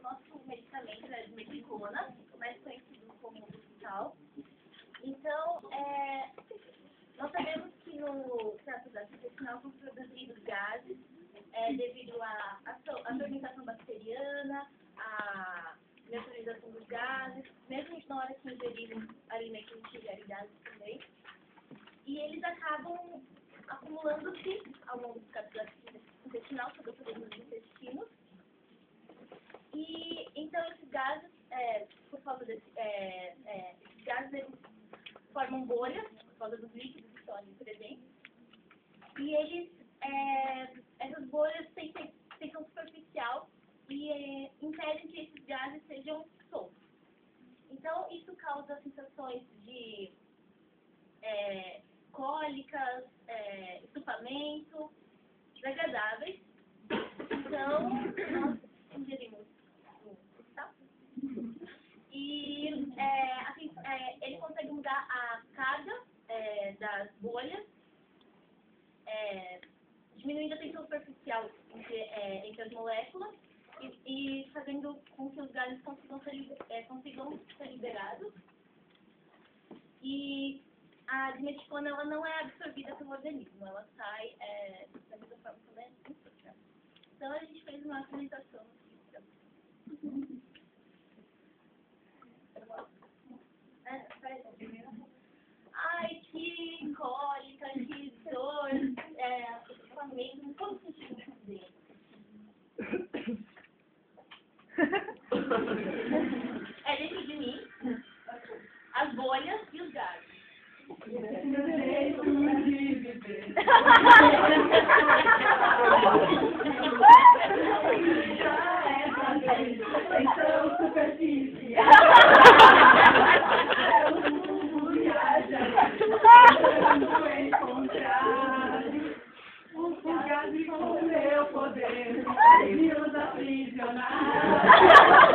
Nosso medicamento é de meticona, mais conhecido como Vital. Então, nós sabemos que no trato gastrointestinal são produzidos gases devido à fermentação bacteriana, à neutralização dos gases, mesmo na hora que ingerimos alimentos que ingerem gases também. E eles acabam acumulando-se ao longo do trato gastrointestinal, sobretudo nos intestinos. E então esses gases, por causa esses gases, eles formam bolhas, por causa dos líquidos que estão ali presentes. E eles, essas bolhas têm tensão superficial e impedem que esses gases sejam soltos. Então isso causa sensações de cólicas, estufamento, desagradáveis. Então nós ingerimos e ele consegue mudar a carga das bolhas, diminuindo a tensão superficial entre as moléculas e fazendo com que os gases consigam ser liberados. E a dimeticona ela não é absorvida pelo organismo, ela sai da mesma forma também. Então a gente fez uma apresentação aqui. Ai, que cólica, que dor, estufamento, não tô me sentindo bem. Dentro de mim, as bolhas e os gases. Então, superfície. O gás com o meu poder me usa aprisionar.